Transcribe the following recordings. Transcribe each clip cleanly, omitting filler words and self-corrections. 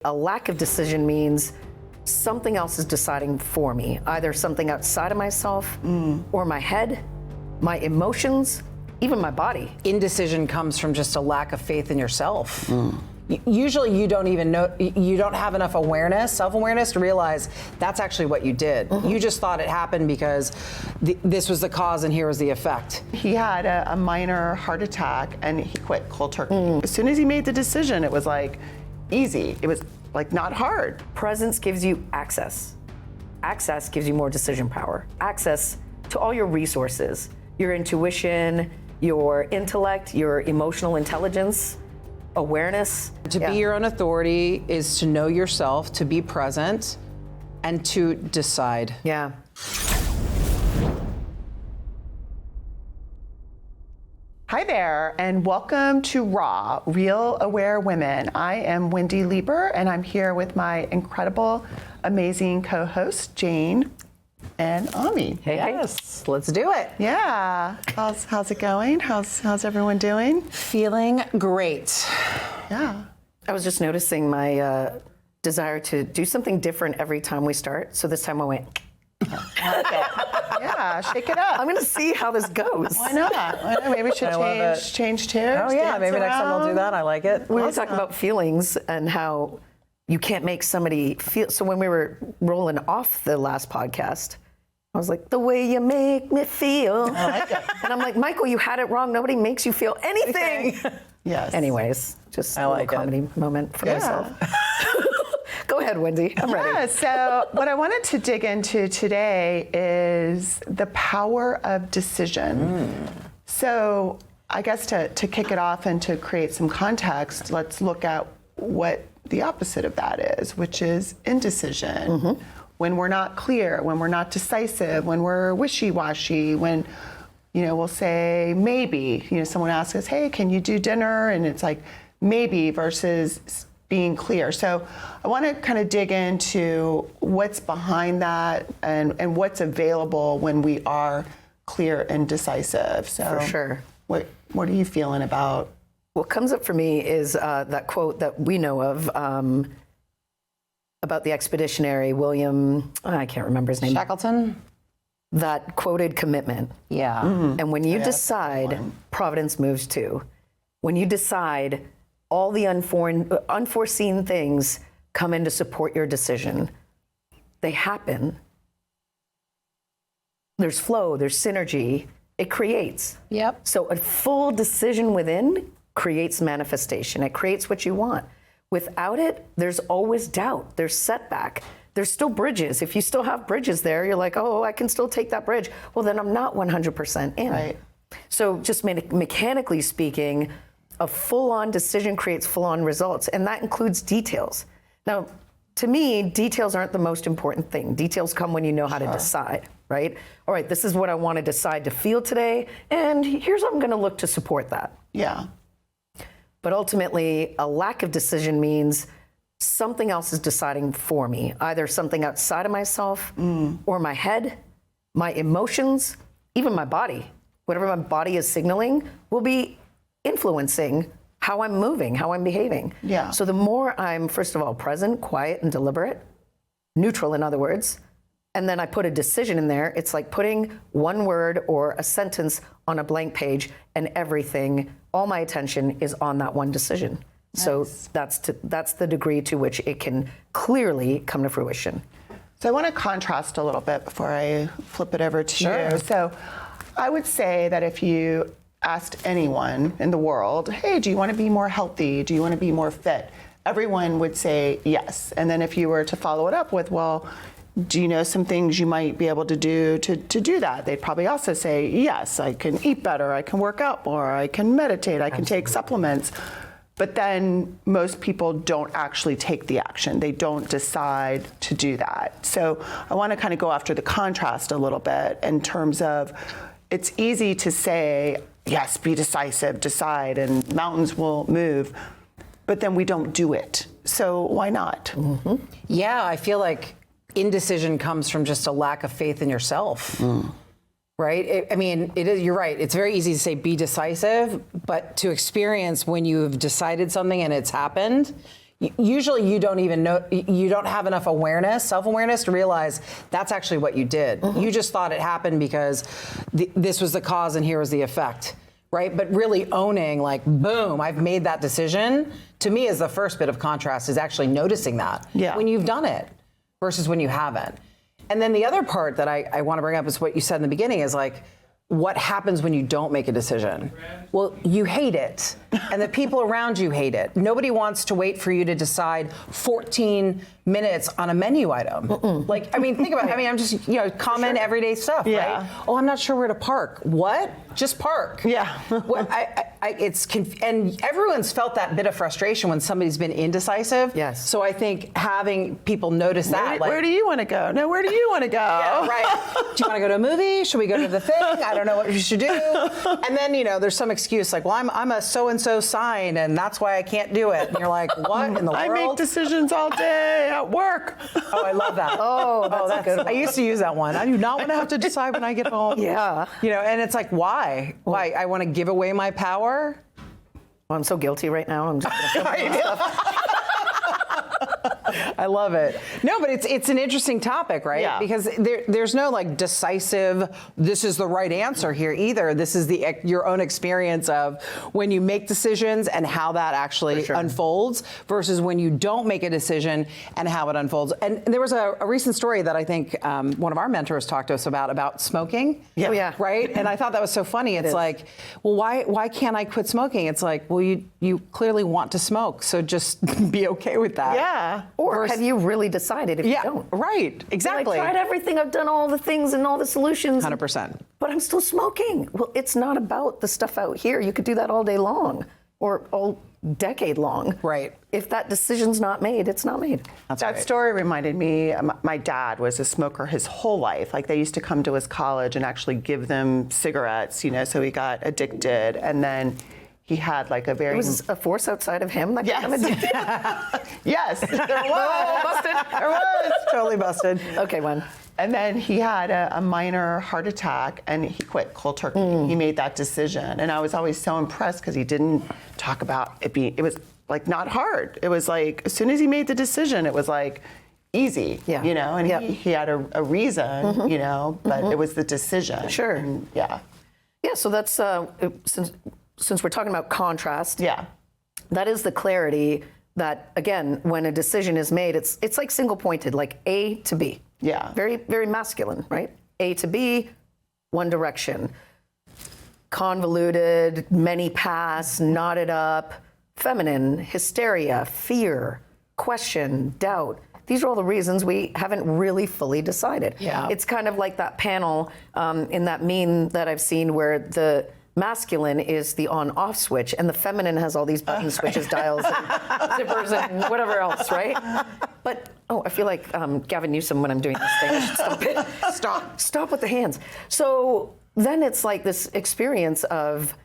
A lack of decision means something else is deciding for me, either something outside of myself or my head, my emotions, even my body. Indecision comes from just a lack of faith in yourself. Usually you don't even know, you don't have enough awareness, self-awareness to realize that's actually what you did. You just thought it happened because this was the cause and here was the effect. He had a minor heart attack and he quit cold turkey. As soon as he made the decision, it was like easy. It was like not hard. Presence gives you access. Access gives you more decision power. Access to all your resources, your intuition, your intellect, your emotional intelligence, awareness. To be your own authority is to know yourself, to be present, and to decide. Yeah. Hi there, and welcome to Raw, Real Aware Women. I am Wendy Lieber, and I'm here with my incredible, amazing co-host, Jane and Ami. Hey, Yes, let's do it. Yeah, how's it going? How's everyone doing? Feeling great. Yeah. I was just noticing my desire to do something different every time we start. So this time I went, Yeah, shake it up. I'm going to see how this goes. Why not? Maybe we should change chairs. Oh yeah, dance maybe next time we'll do around. that. I like it. We were talking about feelings and how you can't make somebody feel. So when we were rolling off the last podcast, I was like, the way you make me feel. I like it. And I'm like, Michael, you had it wrong. Nobody makes you feel anything. Yes. Anyways, just a like little it. comedy moment for Yeah. myself. Go ahead, Wendy. I'm ready. Yeah, so what I wanted to dig into today is the power of decision. So I guess to kick it off and to create some context, let's look at what the opposite of that is, which is indecision. When we're not clear, when we're not decisive, when we're wishy-washy, when we'll say maybe. Someone asks us, hey, can you do dinner? And it's like maybe versus being clear. So I want to kind of dig into what's behind that and what's available when we are clear and decisive. So For sure. What are you feeling about? What comes up for me is that quote that we know of about the expeditionary William, I can't remember his name. Shackleton? That quoted commitment. Yeah. And when you decide, Providence moves too. When you decide, all the unforeseen things come in to support your decision. They happen. There's flow, there's synergy. It creates. Yep. So a full decision within creates manifestation. It creates what you want. Without it, there's always doubt. There's setback. There's still bridges. If you still have bridges there, you're like, oh, I can still take that bridge. Well, then I'm not 100% in. Right. So just mechanically speaking, a full-on decision creates full-on results, and that includes details. Now, to me, details aren't the most important thing. Details come when you know how to decide, right? All right, this is what I want to decide to feel today, and here's how I'm going to look to support that. Yeah. But ultimately, a lack of decision means something else is deciding for me, either something outside of myself or my head, my emotions, even my body. Whatever my body is signaling will be influencing how I'm moving, how I'm behaving. Yeah. So the more I'm, first of all, present, quiet, and deliberate, neutral in other words, and then I put a decision in there, it's like putting one word or a sentence on a blank page and everything, all my attention is on that one decision. Nice. So that's the degree to which it can clearly come to fruition. So I want to contrast a little bit before I flip it over to Sure. you. So I would say that if you asked anyone in the world, hey, do you want to be more healthy? Do you want to be more fit? Everyone would say yes. And then if you were to follow it up with, well, do you know some things you might be able to do to do that? They'd probably also say, yes, I can eat better, I can work out more, I can meditate, I can take supplements. But then most people don't actually take the action. They don't decide to do that. So I want to kind of go after the contrast a little bit in terms of it's easy to say, yes, be decisive, decide, and mountains will move. But then we don't do it. So why not? Yeah, I feel like indecision comes from just a lack of faith in yourself. Right? You're right. It's very easy to say be decisive, but to experience when you've decided something and it's happened, Usually you don't even know, you don't have enough awareness, self-awareness to realize that's actually what you did. You just thought it happened because this was the cause and here was the effect, right? But really owning, like, boom, I've made that decision, to me is the first bit of contrast, is actually noticing that when you've done it versus when you haven't. And then the other part that I want to bring up is what you said in the beginning is like, what happens when you don't make a decision? Well, you hate it, and the people around you hate it. Nobody wants to wait for you to decide 14 minutes on a menu item. Like, I mean, think about it. I mean, I'm just, common everyday stuff, right? Oh, I'm not sure where to park. What? Just park. Yeah. Well, and everyone's felt that bit of frustration when somebody's been indecisive. Yes. So I think having people notice that. Where do you want to go? No, where do you want to go? Yeah, right. Do you want to go to a movie? Should we go to the thing? I don't know what you should do. And then, there's some excuse like, well, I'm a so-and-so sign, and that's why I can't do it. And you're like, what in the world? I make decisions all day at work. Oh, I love that. That's a good one. I used to use that one. I do not want to have to decide when I get home. Yeah. And it's like, why? Why? I want to give away my power? Well, I'm so guilty right now. I'm just gonna film myself. I love it. No, but it's an interesting topic, right? Yeah. Because there's no like decisive, this is the right answer here either. This is your own experience of when you make decisions and how that actually unfolds versus when you don't make a decision and how it unfolds. And there was a recent story that I think one of our mentors talked to us about smoking. Yeah. Oh, yeah. Right? And I thought that was so funny. It's like, well, why can't I quit smoking? It's like, well, you clearly want to smoke, so just be okay with that. Yeah. Or have you really decided if you don't? Right, exactly. I tried everything. I've done all the things and all the solutions. 100%. But I'm still smoking. Well, it's not about the stuff out here. You could do that all day long or all decade long. Right. If that decision's not made, it's not made. That story reminded me, my dad was a smoker his whole life. Like, they used to come to his college and actually give them cigarettes, so he got addicted. And then he had like a very... There was a force outside of him that got him addicted. Yes, there was. Busted. There was. Totally busted. Okay, one. And then he had a minor heart attack, and he quit cold turkey. He made that decision. And I was always so impressed because he didn't talk about it being, it was like not hard. It was like, as soon as he made the decision, it was like easy, and he had a reason, but it was the decision. Sure. And, yeah. Yeah, so that's, since we're talking about contrast, that is the clarity that, again, when a decision is made, it's like single pointed, like A to B. Yeah. Very, very masculine, right? A to B, one direction. Convoluted, many paths, knotted up, feminine, hysteria, fear, question, doubt. These are all the reasons we haven't really fully decided. Yeah. It's kind of like that panel in that meme that I've seen where the masculine is the on-off switch, and the feminine has all these button switches, dials, and zippers, and whatever else, right? But, I feel like Gavin Newsom when I'm doing this thing. I should stop it. Stop with the hands. So then it's like this experience of,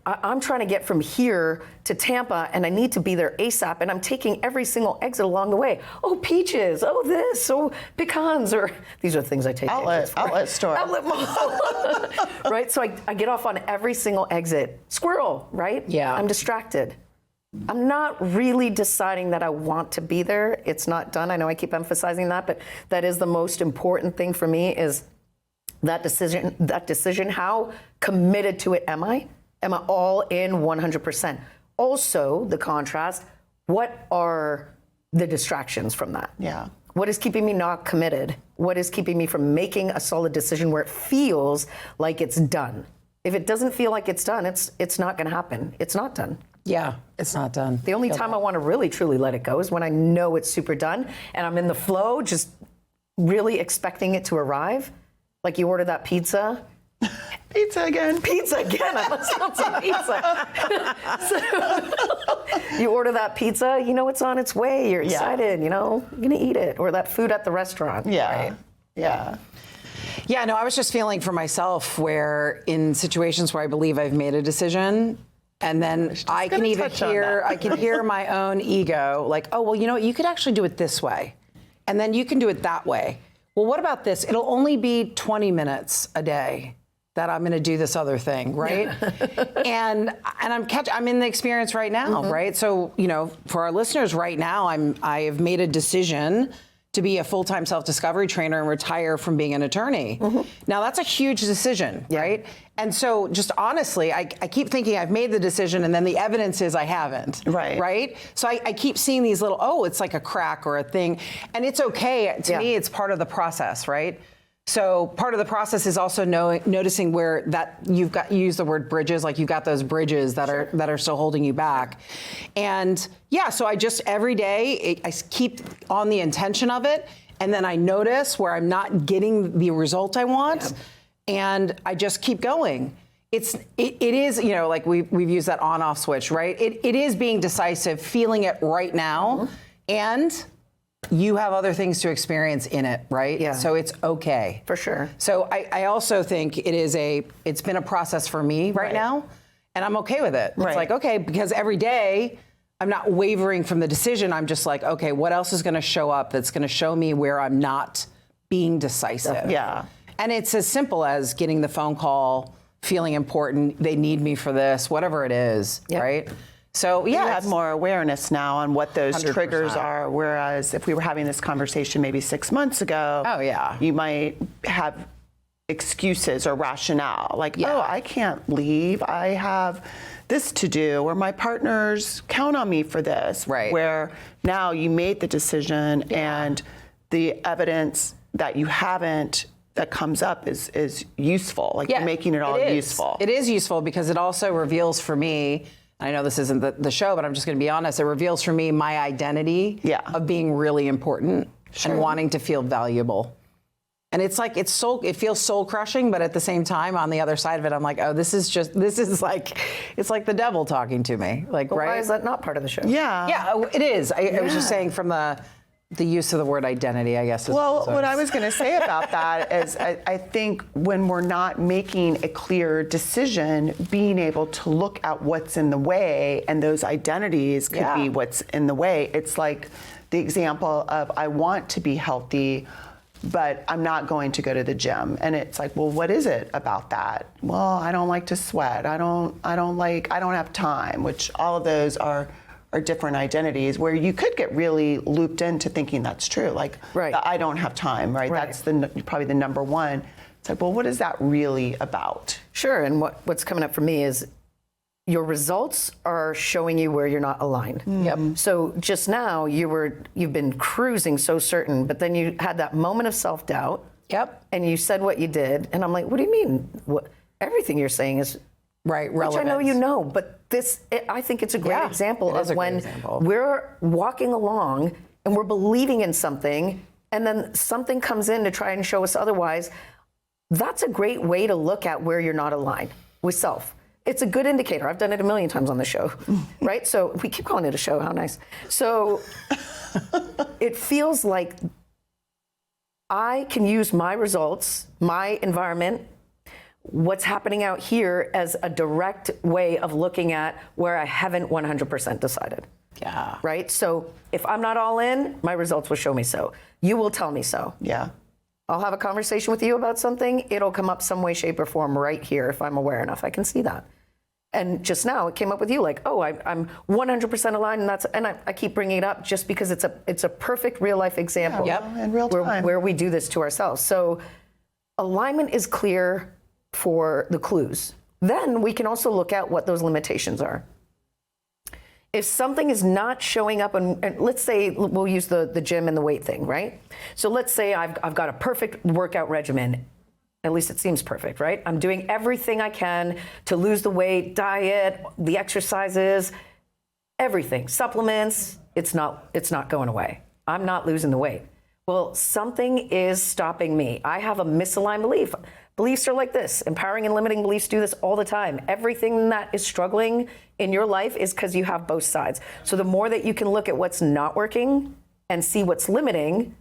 I'm trying to get from here to Tampa, and I need to be there ASAP, and I'm taking every single exit along the way. Oh, peaches. Oh, this. Oh, pecans. Or these are the things I take. Outlet store. Outlet mall. Right? So I get off on every single exit. Squirrel, right? Yeah. I'm distracted. I'm not really deciding that I want to be there. It's not done. I know I keep emphasizing that, but that is the most important thing for me is that decision. How committed to it am I? Am I all in 100%? Also, the contrast, what are the distractions from that? Yeah. What is keeping me not committed? What is keeping me from making a solid decision where it feels like it's done? If it doesn't feel like it's done, it's not going to happen. It's not done. Yeah, it's not done. The only time I want to really, truly let it go is when I know it's super done and I'm in the flow, just really expecting it to arrive. Like you order that pizza. Pizza again. Pizza again. I must want some pizza. So, you order that pizza, you know it's on its way. You're excited, you're going to eat it. Or that food at the restaurant. Yeah. Right? Yeah. Yeah, no, I was just feeling for myself where in situations where I believe I've made a decision, and then I can even hear my own ego like, oh, well, you could actually do it this way. And then you can do it that way. Well, what about this? It'll only be 20 minutes a day. that I'm going to do this other thing, right? and I'm in the experience right now, right? So, for our listeners right now, I have made a decision to be a full-time self-discovery trainer and retire from being an attorney. Now that's a huge decision, right? And so just honestly, I keep thinking I've made the decision and then the evidence is I haven't, right? So I keep seeing these little, it's like a crack or a thing. And it's okay, to me, it's part of the process, right? So part of the process is also noticing where that you use the word bridges, like you've got those bridges that are still holding you back. And so I just every day I keep on the intention of it, and then I notice where I'm not getting the result I want, and I just keep going. It is, like we've used that on-off switch, right? It is being decisive, feeling it right now, and you have other things to experience in it, right? Yeah. So it's okay. For sure. So I also think it's been a process for me right now, and I'm okay with it. It's like, okay, because every day I'm not wavering from the decision. I'm just like, okay, what else is going to show up that's going to show me where I'm not being decisive? Yeah. And it's as simple as getting the phone call, feeling important, they need me for this, whatever it is, right? So you have more awareness now on what those 100%. Triggers are, whereas if we were having this conversation maybe 6 months ago, you might have excuses or rationale, like, I can't leave, I have this to do, or my partners count on me for this, where now you made the decision and the evidence that you haven't that comes up is useful, like you're making it all useful. It is useful because it also reveals for me, I know this isn't the show, but I'm just going to be honest. It reveals for me my identity of being really important and wanting to feel valuable. And it's like, it feels soul crushing, but at the same time, on the other side of it, I'm like, it's like the devil talking to me. Like, Why is that not part of the show? Yeah, it is. I was just saying from the use of the word identity, I guess. What I was going to say about that is I think when we're not making a clear decision, being able to look at what's in the way, and those identities could be what's in the way. It's like the example of, I want to be healthy, but I'm not going to go to the gym. And it's like, well, what is it about that? Well, I don't like to sweat. I don't have time, which all of those are different identities where you could get really looped into thinking that's true. Like, I don't have time, right? That's probably the number one. It's like, well, what is that really about? Sure, and what's coming up for me is your results are showing you where you're not aligned. So just now you've been cruising so certain, but then you had that moment of self-doubt. And you said what you did, and I'm like, what do you mean? Everything you're saying is relevant. Which I know you know, but I think it's a great example of when we're walking along and we're believing in something, and then something comes in to try and show us otherwise. That's a great way to look at where you're not aligned with self. It's a good indicator. I've done it a million times on the show, right? So we keep calling it a show. How nice. So it feels like I can use my results, my environment, what's happening out here as a direct way of looking at where I haven't 100% decided. Right? So if I'm not all in, my results will show me so. You will tell me so. I'll have a conversation with you about something. It'll come up some way, shape, or form right here if I'm aware enough. I can see that. And just now it came up with you like, I'm 100% aligned, and I keep bringing it up just because it's a perfect real life example. In real time. Where we do this to ourselves. So alignment is clear for the clues. Then we can also look at what those limitations are. If something is not showing up, and let's say we'll use the gym and the weight thing, right? So let's say I've got a perfect workout regimen. At least it seems perfect, right? I'm doing everything I can to lose the weight, diet, the exercises, everything, supplements. It's not going away. I'm not losing the weight. Well, something is stopping me. I have a misaligned belief. Beliefs are like this. Empowering and limiting beliefs do this all the time. Everything that is struggling in your life is because you have both sides. So the more that you can look at what's not working and see what's limiting,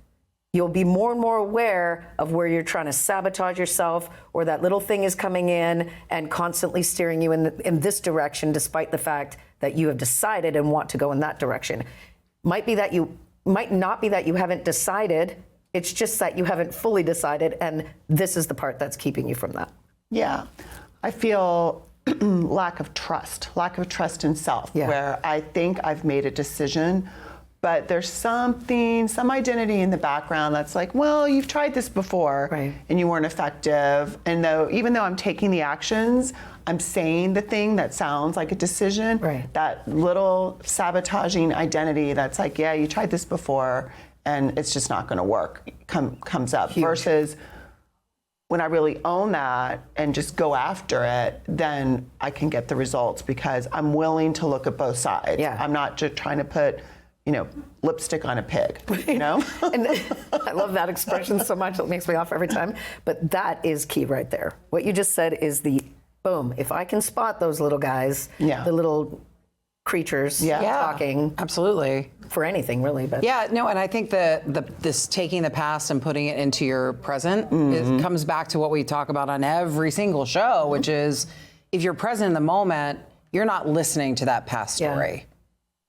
you'll be more and more aware of where you're trying to sabotage yourself, or that little thing is coming in and constantly steering you in this direction, despite the fact that you have decided and want to go in that direction. Might not be that you haven't decided. It's just that you haven't fully decided, and this is the part that's keeping you from that. Yeah. I feel lack of trust in self, Yeah. where I think I've made a decision, but there's some identity in the background that's like, well, you've tried this before Right. and you weren't effective. And even though I'm taking the actions, I'm saying the thing that sounds like a decision. Right. That little sabotaging identity that's like, yeah, you tried this before and it's just not going to work, comes up. Huge. Versus when I really own that and just go after it, then I can get the results because I'm willing to look at both sides. Yeah. I'm not just trying to put, lipstick on a pig, And I love that expression so much. It makes me laugh every time. But that is key right there. What you just said is the boom. If I can spot those little guys, Yeah. the little creatures talking Absolutely. for anything really. But Yeah, no, and I think this taking the past and putting it into your present it comes back to what we talk about on every single show, which is if you're present in the moment, you're not listening to that past story.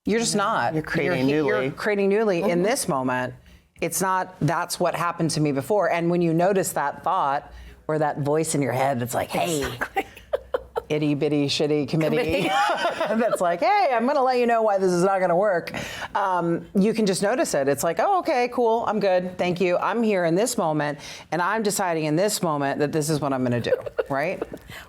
You're just not. You're creating newly. You're creating newly in this moment. It's not, that's what happened to me before. And when you notice that thought or that voice in your head that's like, hey, itty bitty shitty committee that's like, hey, I'm gonna let you know why this is not gonna work. You can just notice it. It's like, oh, okay, cool, I'm good, thank you. I'm here in this moment, and I'm deciding in this moment that this is what I'm gonna do, right?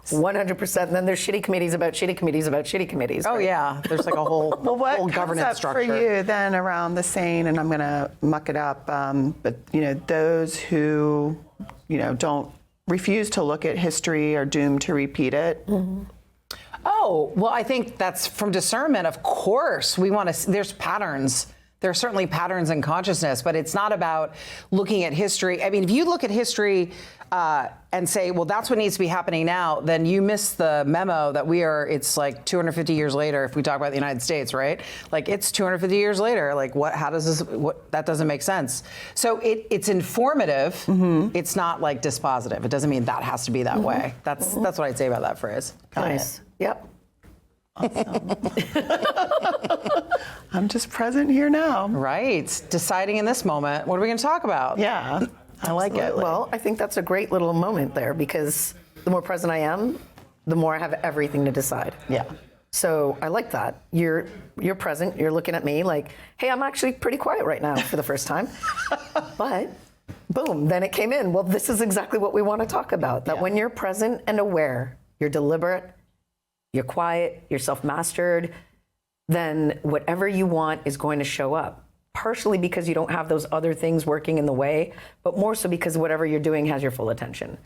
100%. And then there's shitty committees about shitty committees about shitty committees. Oh right? yeah, there's like a whole, what whole comes governance up structure. for you then around the saying, and I'm going to muck it up, but those who don't refuse to look at history are doomed to repeat it. Oh, well, I think that's from discernment. Of course, we want to, there's patterns. There are certainly patterns in consciousness, but it's not about looking at history. I mean, if you look at history and say, well, that's what needs to be happening now, then you miss the memo that it's like 250 years later if we talk about the United States, right? Like it's 250 years later. Like that doesn't make sense. So it's informative. It's not like dispositive. It doesn't mean that has to be that way. That's what I'd say about that phrase. Nice. Yep. Awesome. I'm just present here now. Right. Deciding in this moment, what are we going to talk about? Yeah. I like it. Well, I think that's a great little moment there because the more present I am, the more I have everything to decide. Yeah. So I like that. You're present. You're looking at me like, hey, I'm actually pretty quiet right now for the first time. But boom, then it came in. Well, this is exactly what we want to talk about. That when you're present and aware, you're deliberate, you're quiet, you're self-mastered, then whatever you want is going to show up. Partially because you don't have those other things working in the way, but more so because whatever you're doing has your full attention.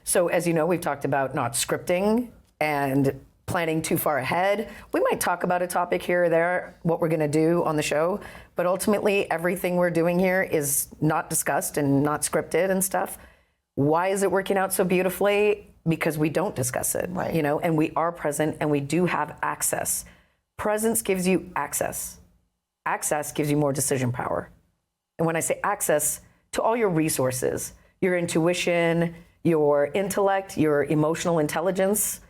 So as you know, we've talked about not scripting and planning too far ahead. We might talk about a topic here or there, what we're gonna do on the show, but ultimately everything we're doing here is not discussed and not scripted and stuff. Why is it working out so beautifully? Because we don't discuss it, Right. And we are present and we do have access. Presence gives you access. Access gives you more decision power. And when I say access, to all your resources, your intuition, your intellect, your emotional intelligence,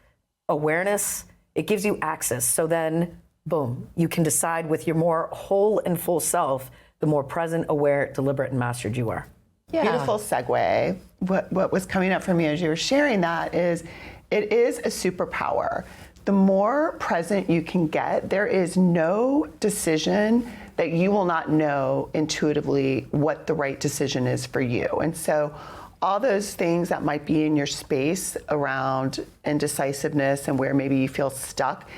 awareness, it gives you access. So then, boom, you can decide with your more whole and full self, the more present, aware, deliberate, and mastered you are. Yeah. Beautiful segue. What was coming up for me as you were sharing that is, it is a superpower. The more present you can get, there is no decision that you will not know intuitively what the right decision is for you. And so all those things that might be in your space around indecisiveness and where maybe you feel stuck,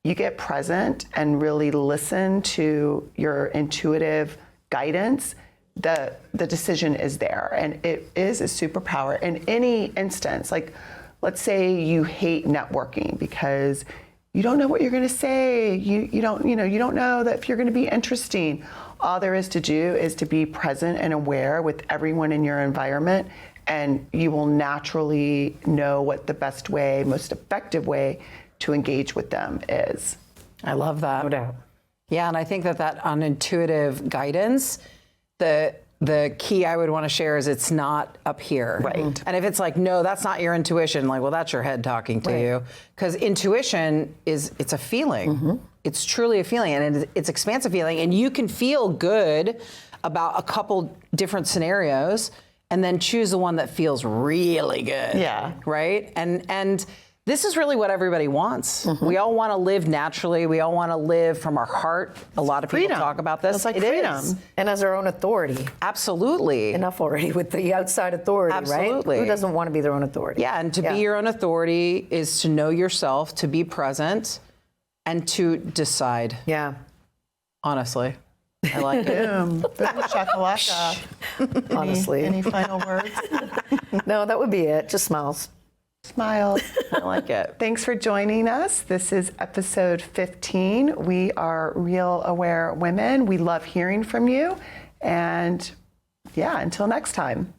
you get present and really listen to your intuitive guidance, the decision is there. And it is a superpower in any instance. Like, let's say you hate networking because you don't know what you're going to say. You don't know that if you're going to be interesting. All there is to do is to be present and aware with everyone in your environment, and you will naturally know what the best way, most effective way to engage with them is. I love that. No doubt. Yeah, and I think that unintuitive guidance, the key I would want to share is it's not up here. Right. And if it's like, no, that's not your intuition, like, well, that's your head talking to you. Because intuition it's a feeling. It's truly a feeling, and it's expansive feeling, and you can feel good about a couple different scenarios, and then choose the one that feels really good. Yeah. Right? And this is really what everybody wants. We all want to live naturally. We all want to live from our heart. A lot of people Freedom. talk about this. It's like It freedom. is. And as our own authority. Absolutely. Enough already with the outside authority, Absolutely. right? Who doesn't want to be their own authority? Yeah, and to be your own authority is to know yourself, to be present, and to decide. Yeah. Honestly, I like it. Boom. Boom shakalaka. Honestly. Any final words? No, that would be it. Just smiles. Smiles. I like it. Thanks for joining us. This is episode 15. We are Real Aware Women. We love hearing from you. And yeah, until next time.